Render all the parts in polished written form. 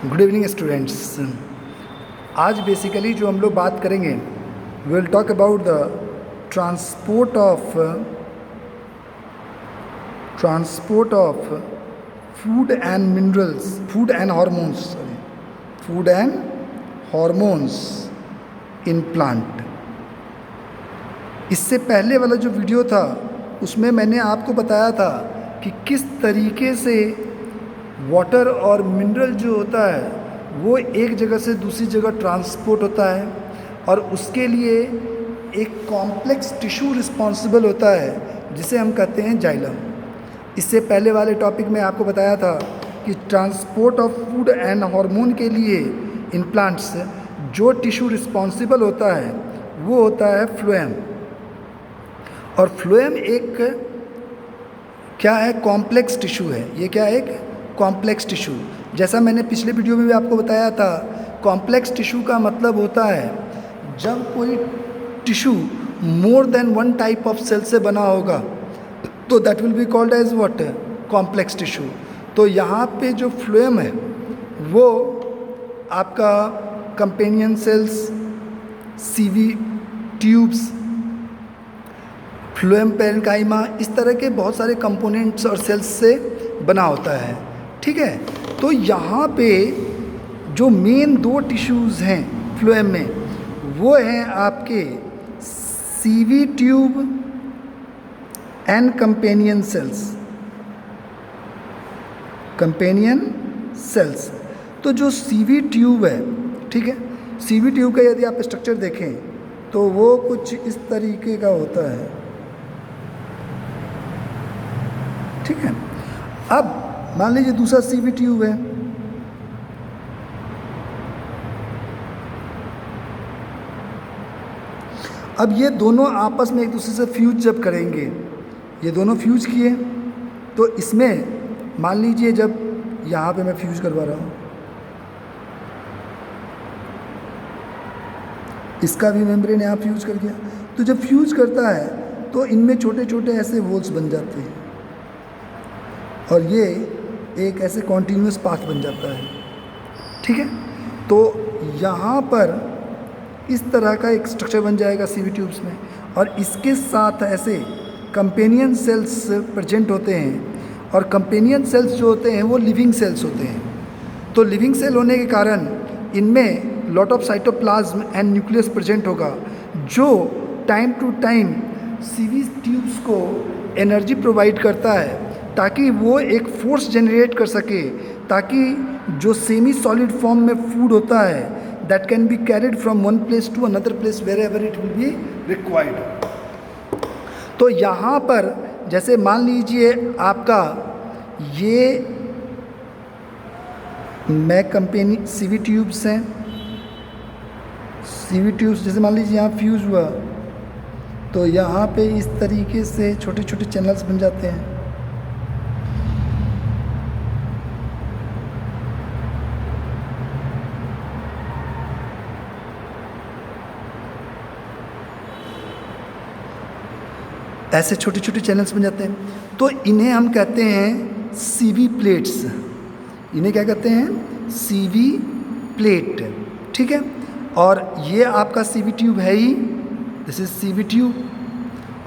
Good evening students. आज basically जो हम लोग बात करेंगे we will talk about the transport of food and minerals, food and hormones in plant. इससे पहले वाला जो वीडियो था उसमें मैंने आपको बताया था कि किस तरीके से वाटर और मिनरल जो होता है वो एक जगह से दूसरी जगह ट्रांसपोर्ट होता है और उसके लिए एक कॉम्प्लेक्स टिश्यू रिस्पॉन्सिबल होता है जिसे हम कहते हैं जाइलम। इससे पहले वाले टॉपिक में आपको बताया था कि transport of food and hormone के लिए इन प्लांट्स जो टिश्यू रिस्पॉन्सिबल होता है वो होता है फ्लोएम। और फ्लोएम एक क्या है? कॉम्प्लेक्स टिश्यू है। ये क्या है? एक कॉम्प्लेक्स टिश्यू। जैसा मैंने पिछले वीडियो में भी आपको बताया था, कॉम्प्लेक्स टिश्यू का मतलब होता है जब कोई tissue more than one type of cell से बना होगा तो that will be called as what? Complex tissue. तो यहाँ पे जो फ्लोएम है वो आपका companion cells, sieve tubes, phloem parenchyma, इस तरह के बहुत सारे कंपोनेंट्स और सेल्स से बना होता है। ठीक है, तो यहाँ पे जो मेन दो टिश्यूज़ हैं फ्लोएम में वो हैं आपके CV tube and companion cells. तो जो सीवी ट्यूब है, ठीक है, सीवी ट्यूब का यदि आप स्ट्रक्चर देखें तो वो कुछ इस तरीके का होता है। ठीक है, अब मान लीजिए दूसरा सीवी ट्यूब है। अब ये दोनों आपस में एक दूसरे से फ्यूज जब करेंगे, ये दोनों फ्यूज किए तो इसमें मान लीजिए जब यहाँ पे मैं फ्यूज करवा रहा हूँ, इसका भी मेम्ब्रेन यहाँ फ्यूज कर गया, तो जब फ्यूज करता है तो इनमें छोटे छोटे ऐसे होल्स बन जाते हैं और ये एक ऐसे कॉन्टीन्यूअस पाथ बन जाता है। ठीक है, तो यहाँ पर इस तरह का एक स्ट्रक्चर बन जाएगा सीवी ट्यूब्स में और इसके साथ ऐसे कंपेनियन सेल्स प्रेजेंट होते हैं और कंपेनियन सेल्स जो होते हैं वो लिविंग सेल्स होते हैं। तो लिविंग सेल होने के कारण इनमें lot of cytoplasm and nucleus present होगा जो time to time sieve tubes को एनर्जी प्रोवाइड करता है ताकि वो एक फोर्स जनरेट कर सके, ताकि जो सेमी सॉलिड फॉर्म में फूड होता है that can be carried from one place to another place wherever it will be required. तो यहाँ पर जैसे मान लीजिए आपका ये मैं कंपेनी सीवी ट्यूब्स हैं, सीवी ट्यूब्स जैसे मान लीजिए यहाँ फ्यूज हुआ तो यहाँ पे इस तरीके से छोटे छोटे चैनल्स बन जाते हैं। ऐसे छोटे छोटे चैनल्स बन जाते हैं तो इन्हें हम कहते हैं सीवी प्लेट्स। इन्हें क्या कहते हैं? CV plate. ठीक है, और ये आपका सीवी ट्यूब है ही, दिस इज सीवी ट्यूब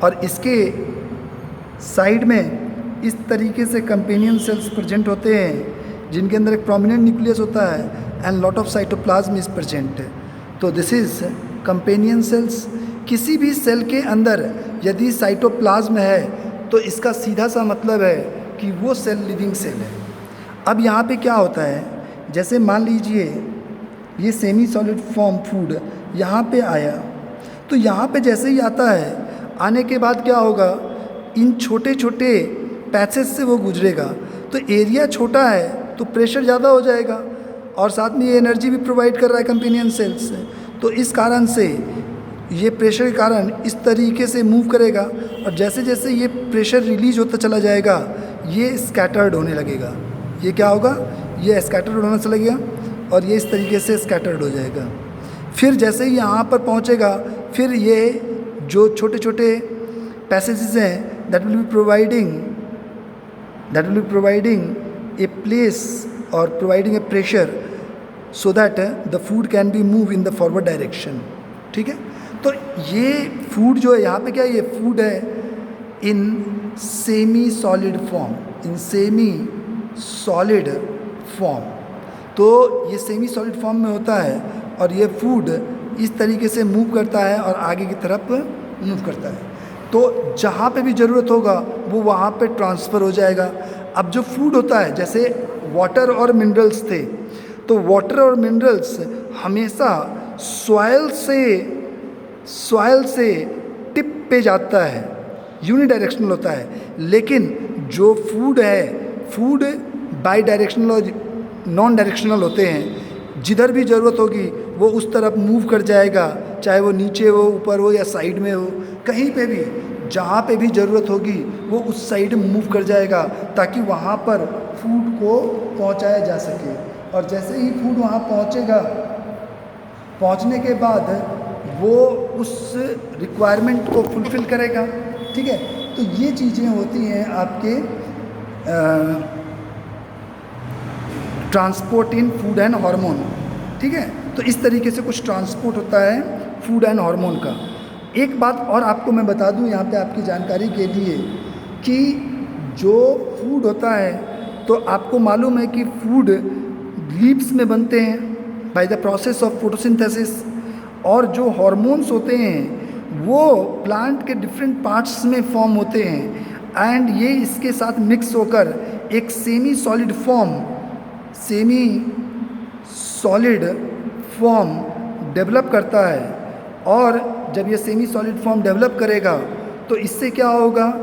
और इसके साइड में इस तरीके से कंपेनियन सेल्स प्रेजेंट होते हैं जिनके अंदर एक प्रोमिनेंट न्यूक्लियस होता है and lot of cytoplasm is present. तो दिस इज कंपेनियन सेल्स। किसी भी सेल के अंदर यदि साइटोप्लाज्म है तो इसका सीधा सा मतलब है कि वो सेल लिविंग सेल है। अब यहाँ पे क्या होता है, जैसे मान लीजिए ये सेमी सॉलिड फॉर्म फूड यहाँ पे आया तो यहाँ पे जैसे ही आता है आने के बाद क्या होगा, इन छोटे छोटे पैसेज से वो गुजरेगा तो एरिया छोटा है तो प्रेशर ज़्यादा हो जाएगा और साथ में ये एनर्जी भी प्रोवाइड कर रहा है कंपेनियन सेल्स से। तो इस कारण से ये प्रेशर के कारण इस तरीके से मूव करेगा और जैसे जैसे ये प्रेशर रिलीज होता चला जाएगा ये स्कैटर्ड होने लगेगा। ये क्या होगा? ये स्कैटर्ड होना चला गया और ये इस तरीके से स्कैटर्ड हो जाएगा। फिर जैसे ही यहाँ पर पहुँचेगा फिर ये जो छोटे छोटे पैसेजेस हैं that will be providing a place और providing a pressure so that the food can be move in the forward direction. ठीक है, तो ये फूड जो है यहाँ पे क्या है, ये फूड है in semi solid form, in semi solid form. तो ये सेमी सॉलिड फॉर्म में होता है और ये फूड इस तरीके से मूव करता है और आगे की तरफ मूव करता है। तो जहाँ पे भी ज़रूरत होगा वो वहाँ पे ट्रांसफ़र हो जाएगा। अब जो फूड होता है, जैसे वाटर और मिनरल्स थे, तो वाटर और मिनरल्स हमेशा सॉइल से टिप पे जाता है, यूनिडायरेक्शनल होता है। लेकिन जो फूड है, फूड बाई डायरेक्शनल और नॉन डायरेक्शनल होते हैं। जिधर भी ज़रूरत होगी वो उस तरफ मूव कर जाएगा, चाहे वो नीचे हो, ऊपर हो या साइड में हो, कहीं पे भी जहाँ पे भी ज़रूरत होगी वो उस साइड मूव कर जाएगा ताकि वहाँ पर फूड को पहुँचाया जा सके। और जैसे ही फूड वहाँ पहुँचेगा, पहुँचने के बाद वो उस रिक्वायरमेंट को फुलफ़िल करेगा। ठीक है, तो ये चीज़ें होती हैं आपके transport in food and hormone. ठीक है, तो इस तरीके से कुछ ट्रांसपोर्ट होता है फूड एंड हार्मोन का। एक बात और आपको मैं बता दूं यहाँ पे आपकी जानकारी के लिए कि जो फूड होता है, तो आपको मालूम है कि फूड लीव्स में बनते हैं by the process of photosynthesis, और जो हार्मोन्स होते हैं वो प्लांट के डिफरेंट पार्ट्स में फॉर्म होते हैं एंड ये इसके साथ मिक्स होकर एक सेमी सॉलिड फॉर्म डेवलप करता है। और जब ये सेमी सॉलिड फॉर्म डेवलप करेगा तो इससे क्या होगा,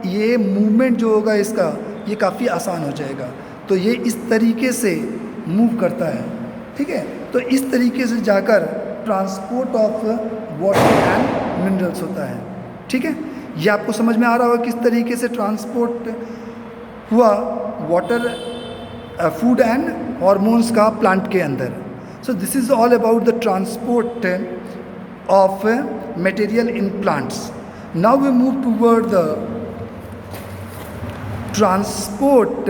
ये मूवमेंट जो होगा इसका, ये काफ़ी आसान हो जाएगा। तो ये इस तरीके से मूव करता है। ठीक है, तो इस तरीके से जाकर transport of water and minerals होता है। ठीक है, ये आपको समझ में आ रहा होगा किस तरीके से ट्रांसपोर्ट हुआ वाटर, फूड एंड हॉर्मोन्स का प्लांट के अंदर। So this is all about the transport of material in plants. Now we move toward the transport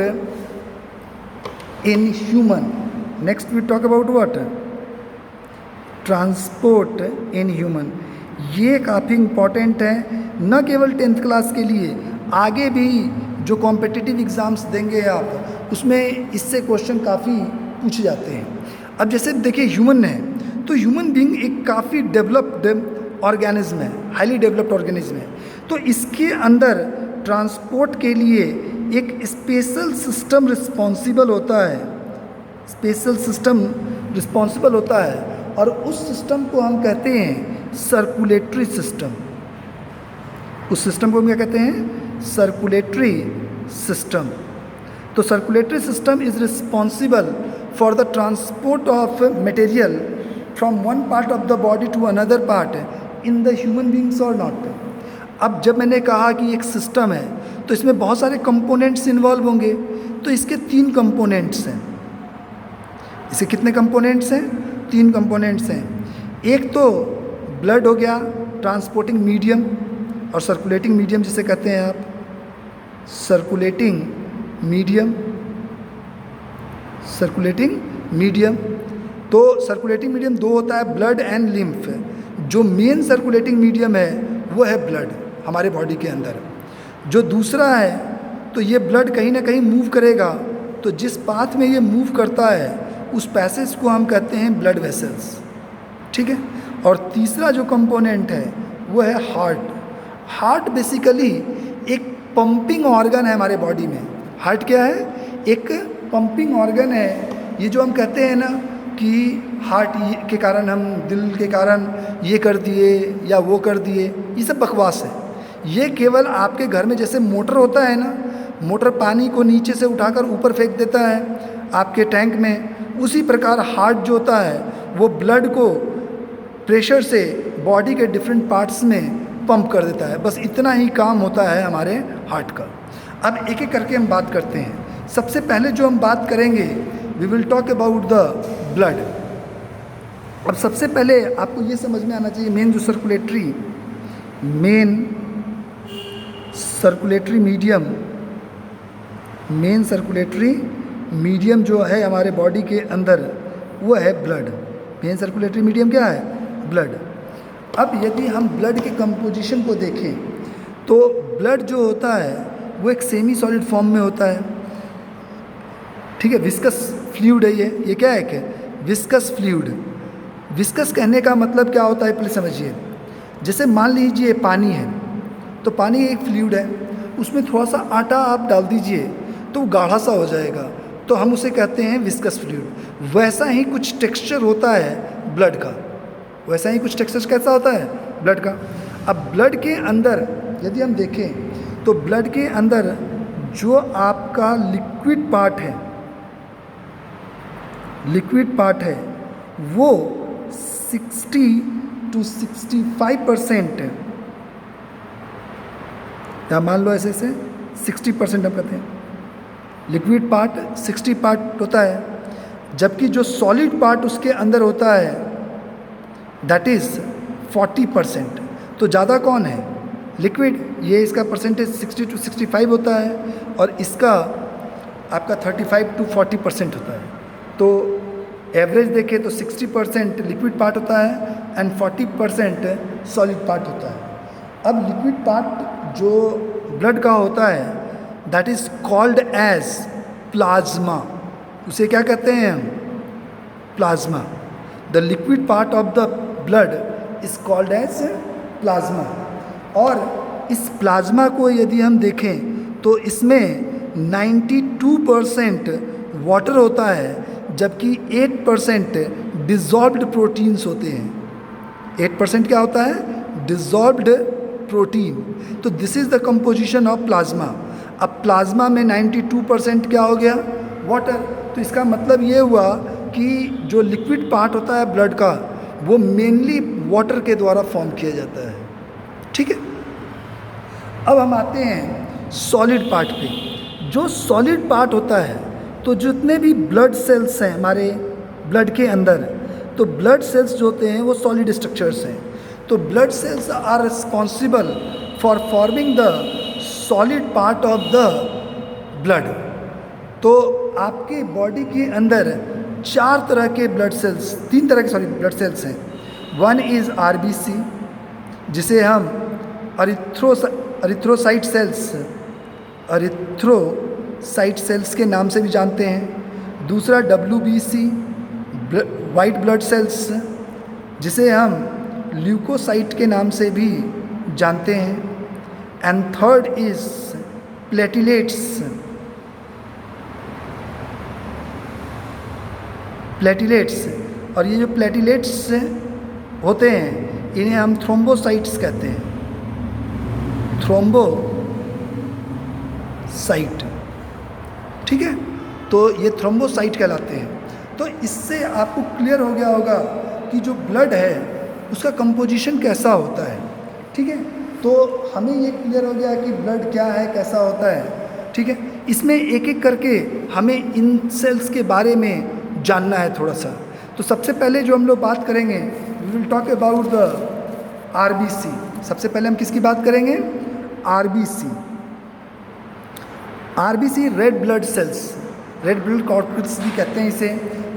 in human. Next we talk about what? Transport in human. ये काफ़ी important है, न केवल 10th class के लिए, आगे भी जो कॉम्पिटिटिव एग्ज़ाम्स देंगे आप, उसमें इससे क्वेश्चन काफ़ी पूछे जाते हैं। अब जैसे देखिए ह्यूमन है, तो ह्यूमन बीइंग एक काफ़ी डेवलप्ड ऑर्गेनिज्म है, हाईली डेवलप्ड ऑर्गेनिज्म है। तो इसके अंदर ट्रांसपोर्ट के लिए एक स्पेशल सिस्टम रिस्पॉन्सिबल होता है और उस सिस्टम को हम कहते हैं सर्कुलेटरी सिस्टम। उस सिस्टम को हम क्या कहते हैं? Circulatory system. तो circulatory system is responsible for the transport of material from one part of the body to another part in the human beings और नॉट। अब जब मैंने कहा कि एक सिस्टम है तो इसमें बहुत सारे कंपोनेंट्स इन्वॉल्व होंगे, तो इसके 3 कंपोनेंट्स हैं। इसके कितने कंपोनेंट्स हैं? 3 कंपोनेंट्स हैं। एक तो ब्लड हो गया, ट्रांसपोर्टिंग मीडियम, और सर्कुलेटिंग मीडियम जिसे कहते हैं आप, सर्कुलेटिंग मीडियम। तो सर्कुलेटिंग मीडियम 2 होता है, ब्लड एंड लिम्फ। जो मेन सर्कुलेटिंग मीडियम है वो है ब्लड हमारे बॉडी के अंदर। जो दूसरा है, तो ये ब्लड कहीं ना कहीं मूव करेगा, तो जिस पाथ में ये मूव करता है उस पैसेज को हम कहते हैं ब्लड वेसल्स। ठीक है, और तीसरा जो कंपोनेंट है वो है हार्ट। हार्ट बेसिकली एक पंपिंग ऑर्गन है हमारे बॉडी में। हार्ट क्या है? एक पंपिंग ऑर्गन है। ये जो हम कहते हैं ना कि हार्ट के कारण, हम दिल के कारण ये कर दिए या वो कर दिए, ये सब बकवास है। ये केवल आपके घर में जैसे मोटर होता है ना, मोटर पानी को नीचे से उठाकर ऊपर फेंक देता है आपके टैंक में, उसी प्रकार हार्ट जो होता है वो ब्लड को प्रेशर से बॉडी के डिफरेंट पार्ट्स में पंप कर देता है। बस इतना ही काम होता है हमारे हार्ट का। अब एक एक करके हम बात करते हैं। सबसे पहले जो हम बात करेंगे, we will talk about the blood. अब सबसे पहले आपको ये समझ में आना चाहिए, मेन सर्कुलेटरी मीडियम जो है हमारे बॉडी के अंदर, वो है ब्लड। मेन सर्कुलेटरी मीडियम क्या है? ब्लड। अब यदि हम ब्लड के कंपोजिशन को देखें तो ब्लड जो होता है वो एक सेमी सॉलिड फॉर्म में होता है, ठीक है। विस्कस फ्लूइड है ये क्या है कि विस्कस फ्लूइड। विस्कस कहने का मतलब क्या होता है पहले समझिए। जैसे मान लीजिए पानी है, तो पानी एक फ्लूइड है, उसमें थोड़ा सा आटा आप डाल दीजिए तो वो गाढ़ा सा हो जाएगा, तो हम उसे कहते हैं विस्कस फ्लूइड। वैसा ही कुछ टेक्सचर होता है ब्लड का, वैसा ही कुछ टेक्सचर कैसा होता है ब्लड का। अब ब्लड के अंदर यदि हम देखें तो ब्लड के अंदर जो आपका लिक्विड पार्ट है वो 60 to 65%, या मान लो ऐसे 60% हम कहते हैं। लिक्विड पार्ट 60 पार्ट होता है, जबकि जो सॉलिड पार्ट उसके अंदर होता है दैट इज़ 40%। तो ज़्यादा कौन है? लिक्विड। ये इसका परसेंटेज 60 to 65 होता है और इसका आपका 35 to 40% होता है। तो एवरेज देखें तो 60% लिक्विड पार्ट होता है एंड 40% सॉलिड पार्ट होता है। अब लिक्विड पार्ट जो ब्लड का होता है that is called as plasma. उसे क्या कहते हैं हम? Plasma. The liquid part of the blood is called as plasma. और इस प्लाज्मा को यदि हम देखें तो इसमें 92% वाटर होता है, जबकि 8% डिज़ॉल्व्ड प्रोटीन्स होते हैं। 8% क्या होता है? डिज़ॉल्व्ड प्रोटीन। तो this is the composition of plasma. अब प्लाज्मा में 92% क्या हो गया? वाटर। तो इसका मतलब ये हुआ कि जो लिक्विड पार्ट होता है ब्लड का वो मेनली वाटर के द्वारा फॉर्म किया जाता है, ठीक है। अब हम आते हैं सॉलिड पार्ट पे। जो सॉलिड पार्ट होता है, तो जितने भी ब्लड सेल्स हैं हमारे ब्लड के अंदर, तो ब्लड सेल्स जो होते हैं वो सॉलिड स्ट्रक्चर्स हैं। तो blood cells are responsible for forming the solid part of the blood. तो आपके बॉडी के अंदर 4 तरह के ब्लड सेल्स, 3 तरह के ब्लड सेल्स हैं। वन इज़ RBC, जिसे हम एरिथ्रोसाइट सेल्स के नाम से भी जानते हैं। दूसरा WBC, वाइट ब्लड सेल्स, जिसे हम ल्यूकोसाइट के नाम से भी जानते हैं। And third is platelets. और ये जो प्लेटिलेट्स होते हैं इन्हें हम थ्रोम्बोसाइट्स कहते हैं। थ्रोम्बोसाइट, ठीक है। तो ये थ्रोम्बोसाइट कहलाते हैं। तो इससे आपको क्लियर हो गया होगा कि जो ब्लड है उसका कंपोजिशन कैसा होता है, ठीक है। तो हमें ये क्लियर हो गया कि ब्लड क्या है, कैसा होता है, ठीक है। इसमें एक एक करके हमें इन सेल्स के बारे में जानना है थोड़ा सा। तो सबसे पहले जो हम लोग बात करेंगे, we will talk about the RBC। सबसे पहले हम किसकी बात करेंगे? RBC red blood cells, red blood corpuscles भी कहते हैं इसे,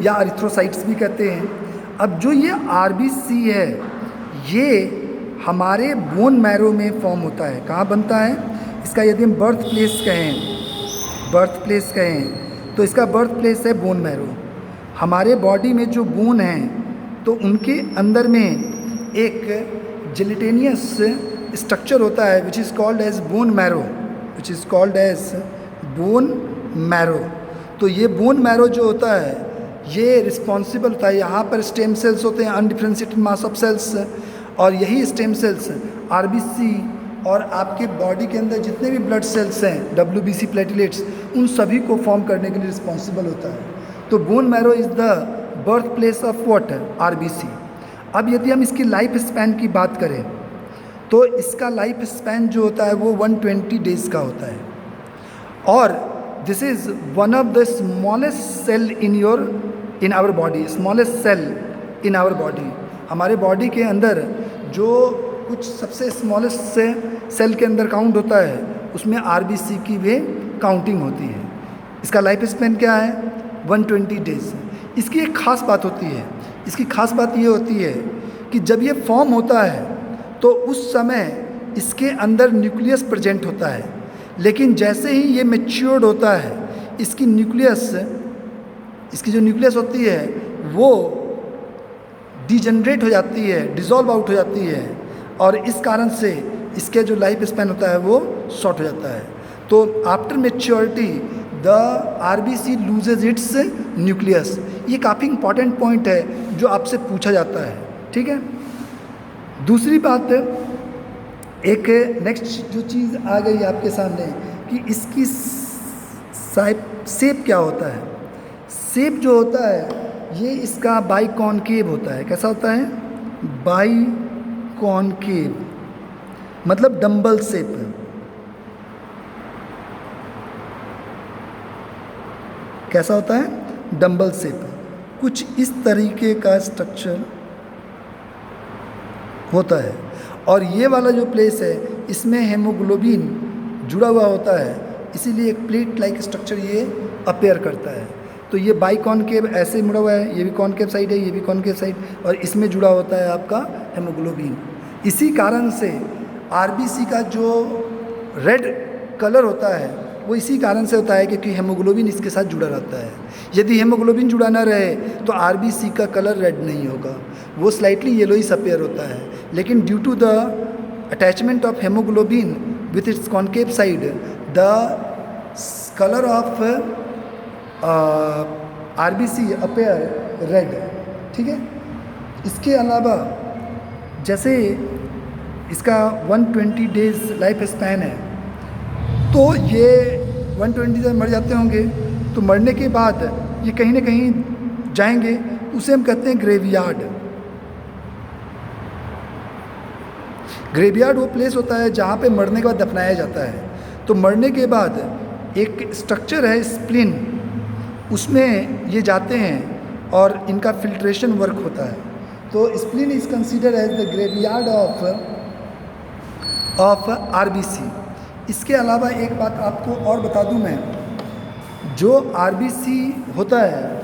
या एरिथ्रोसाइट्स भी कहते हैं। अब जो ये RBC है ये हमारे बोन मैरो में फॉर्म होता है। कहाँ बनता है? इसका यदि हम बर्थ प्लेस कहें तो इसका बर्थ प्लेस है बोन मैरो। हमारे बॉडी में जो बोन हैं तो उनके अंदर में एक जेलेटिनियस स्ट्रक्चर होता है which is called as bone marrow. तो ये बोन मैरो जो होता है ये रिस्पॉन्सिबल होता है, यहाँ पर स्टेम सेल्स होते हैं, अनडिफरेंशिएटेड मास ऑफ सेल्स, और यही स्टेम सेल्स RBC और आपके बॉडी के अंदर जितने भी ब्लड सेल्स हैं WBC प्लेटलेट्स, उन सभी को फॉर्म करने के लिए रिस्पॉन्सिबल होता है। तो bone marrow is the birth place of what? RBC। अब यदि हम इसकी लाइफ स्पैन की बात करें तो इसका लाइफ स्पैन जो होता है वो 120 डेज़ का होता है। और this is one of the smallest cell in our body, smallest cell in our body. हमारे बॉडी के अंदर जो कुछ सबसे स्मॉलेस्ट से सेल के अंदर काउंट होता है उसमें RBC की भी काउंटिंग होती है। इसका लाइफ स्पैन क्या है? 120 डेज़। इसकी एक ख़ास बात होती है, इसकी ख़ास बात ये होती है कि जब ये फॉर्म होता है तो उस समय इसके अंदर न्यूक्लियस प्रेजेंट होता है, लेकिन जैसे ही ये मैच्योर्ड होता है इसकी जो न्यूक्लियस होती है वो डिजनरेट हो जाती है, डिज़ोल्व आउट हो जाती है, और इस कारण से इसके जो लाइफ स्पैन होता है वो शॉर्ट हो जाता है। तो after maturity the RBC loses it's nucleus. ये काफ़ी इंपॉर्टेंट पॉइंट है जो आपसे पूछा जाता है, ठीक है। दूसरी बात, एक नेक्स्ट जो चीज़ आ गई आपके सामने कि इसकी शेप क्या होता है। शेप जो होता है ये इसका बाई कॉनकेव होता है। कैसा होता है? बाई कॉनकेव, मतलब डंबल शेप। कैसा होता है? Dumbbell shape. कुछ इस तरीके का स्ट्रक्चर होता है, और ये वाला जो प्लेस है इसमें हेमोग्लोबिन जुड़ा हुआ होता है, इसीलिए एक प्लेट लाइक स्ट्रक्चर ये अपीयर करता है। तो ये बाई कॉनकेव ऐसे मुड़ा हुआ है, ये भी कॉनकेव साइड है, ये भी कॉनकेव साइड, और इसमें जुड़ा होता है आपका हेमोग्लोबिन। इसी कारण से आरबीसी का जो रेड कलर होता है वो इसी कारण से होता है क्योंकि हेमोग्लोबिन इसके साथ जुड़ा रहता है। यदि हेमोग्लोबिन जुड़ा ना रहे तो आरबीसी का कलर रेड नहीं होगा, वो स्लाइटली येलोइश अपीयर होता है। लेकिन due to the attachment of haemoglobin with its concave side the colour of RBC appear red, ठीक है। इसके अलावा जैसे इसका 120 डेज लाइफ स्पैन है, तो ये 120 जब मर जाते होंगे तो मरने के बाद ये कहीं ना कहीं जाएंगे, उसे हम कहते हैं ग्रेवयार्ड। ग्रेवयार्ड वो प्लेस होता है जहाँ पे मरने के बाद दफनाया जाता है। तो मरने के बाद एक स्ट्रक्चर है स्प्लिन, उसमें ये जाते हैं और इनका फिल्ट्रेशन वर्क होता है। तो spleen is consider as the graveyard of RBC. इसके अलावा एक बात आपको और बता दूं मैं, जो आरबीसी होता है,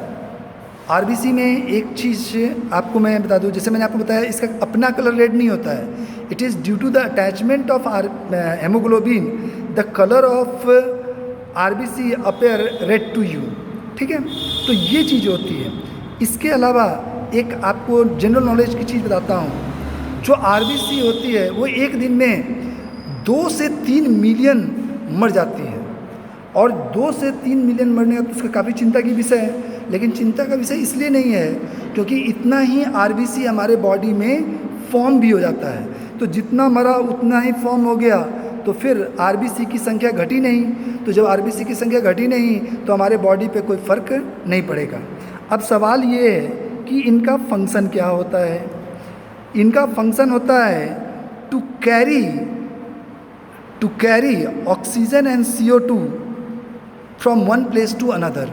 आरबीसी में एक चीज़ आपको मैं बता दूं, जैसे मैंने आपको बताया इसका अपना कलर रेड नहीं होता है। It is due to the attachment of haemoglobin the colour of RBC appear red to you, ठीक है। तो ये चीज़ होती है। इसके अलावा एक आपको जनरल नॉलेज की चीज़ बताता हूँ। जो आरबीसी होती है वो एक दिन में 2 से 3 मिलियन मर जाती है, और 2 से 3 मिलियन मरने का तो उसका काफ़ी चिंता की विषय है। लेकिन चिंता का विषय इसलिए नहीं है क्योंकि इतना ही आरबीसी हमारे बॉडी में फॉर्म भी हो जाता है। तो जितना मरा उतना ही फॉर्म हो गया, तो फिर आरबीसी की संख्या घटी नहीं। तो जब आरबीसी की संख्या घटी नहीं तो हमारे बॉडी पे कोई फ़र्क नहीं पड़ेगा। अब सवाल ये है कि इनका फंक्शन क्या होता है। इनका फंक्शन होता है to carry oxygen and CO2 from one place to another,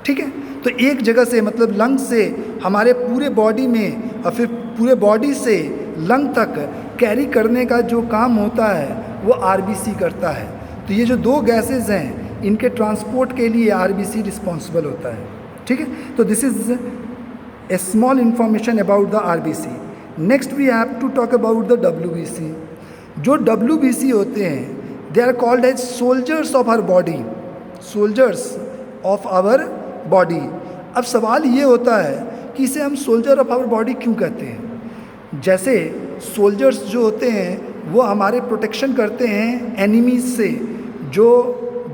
ठीक है। तो एक जगह से मतलब लंग से हमारे पूरे बॉडी में और फिर पूरे बॉडी से लंग तक कैरी करने का जो काम होता है वो आरबीसी करता है। तो ये जो 2 गैसेज हैं इनके ट्रांसपोर्ट के लिए आरबीसी रिस्पॉन्सिबल होता है, ठीक है। तो this is a small information about the RBC. Next we have to talk about the WBC. जो डब्ल्यूबीसी होते हैं they are called as soldiers of our body, soldiers of our body. अब सवाल ये होता है कि इसे हम सोल्जर ऑफ आवर बॉडी क्यों कहते हैं। जैसे सोल्जर्स जो होते हैं वो हमारे प्रोटेक्शन करते हैं एनिमीज से जो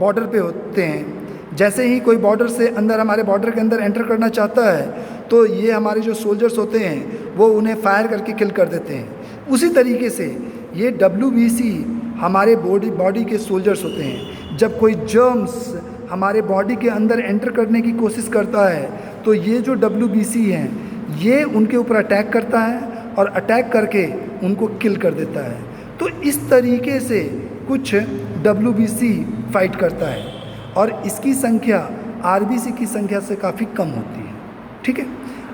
बॉर्डर पे होते हैं। जैसे ही कोई बॉर्डर से अंदर हमारे बॉर्डर के अंदर एंटर करना चाहता है तो ये हमारे जो सोल्जर्स होते हैं वो उन्हें फायर करके किल कर देते हैं। उसी तरीके से ये डब्ल्यूबीसी हमारे बॉडी के सोल्जर्स होते हैं। जब कोई जर्म्स हमारे बॉडी के अंदर एंटर करने की कोशिश करता है तो ये जो डब्ल्यूबीसी हैं ये उनके ऊपर अटैक करता है और अटैक करके उनको किल कर देता है। तो इस तरीके से कुछ डब्ल्यूबीसी फाइट करता है और इसकी संख्या आरबीसी की संख्या से काफ़ी कम होती है, ठीक है।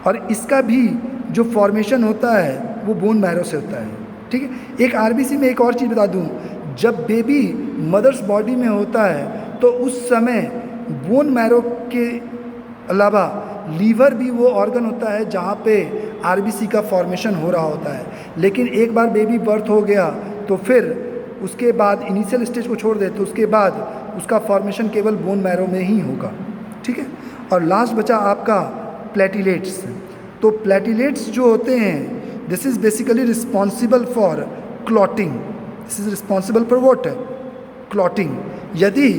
और इसका भी जो फॉर्मेशन होता है वो बोन मैरो से होता है, ठीक है। एक आरबीसी में एक और चीज़ बता दूं, जब बेबी मदर्स बॉडी में होता है तो उस समय बोन मैरो के अलावा लीवर भी वो ऑर्गन होता है जहाँ पे आरबीसी का फॉर्मेशन हो रहा होता है। लेकिन एक बार बेबी बर्थ हो गया तो फिर उसके बाद इनिशियल स्टेज को छोड़ दे तो उसके बाद उसका फॉर्मेशन केवल बोन मैरो में ही होगा, ठीक है। और लास्ट बचा आपका प्लेटिलेट्स। तो प्लेटिलेट्स जो होते हैं, this is basically responsible for clotting. This is responsible for what? Clotting. यदि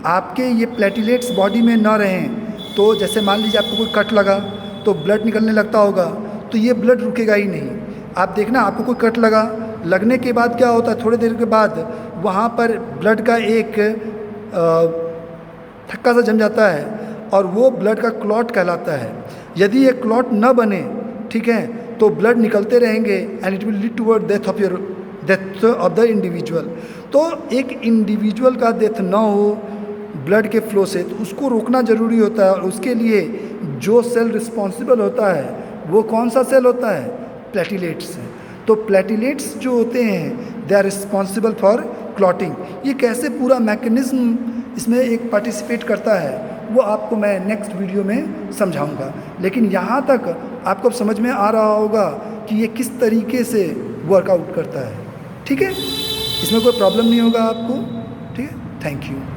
आपके ये प्लेटिलेट्स बॉडी में ना रहें तो जैसे मान लीजिए आपको कोई कट लगा तो ब्लड निकलने लगता होगा, तो ये ब्लड रुकेगा ही नहीं। आप देखना, आपको कोई कट लगा, लगने के बाद क्या होता है, थोड़ी देर के बाद वहाँ पर ब्लड का एक थक्का सा जम जाता है और वो ब्लड का क्लॉट कहलाता है। यदि ये क्लॉट न बने, ठीक है, तो ब्लड निकलते रहेंगे and it will lead toward death of the individual. तो एक इंडिविजुअल का डेथ ना हो ब्लड के फ्लो से, तो उसको रोकना ज़रूरी होता है। और उसके लिए जो सेल रिस्पॉन्सिबल होता है वो कौन सा सेल होता है? प्लेटिलेट्स है। तो प्लेटिलेट्स जो होते हैं they are responsible for clotting. ये कैसे पूरा मैकेनिज्म इसमें एक पार्टिसिपेट करता है वो आपको मैं नेक्स्ट वीडियो में समझाऊंगा। लेकिन यहाँ तक आपको समझ में आ रहा होगा कि ये किस तरीके से वर्कआउट करता है, ठीक है। इसमें कोई प्रॉब्लम नहीं होगा आपको, ठीक है। Thank you.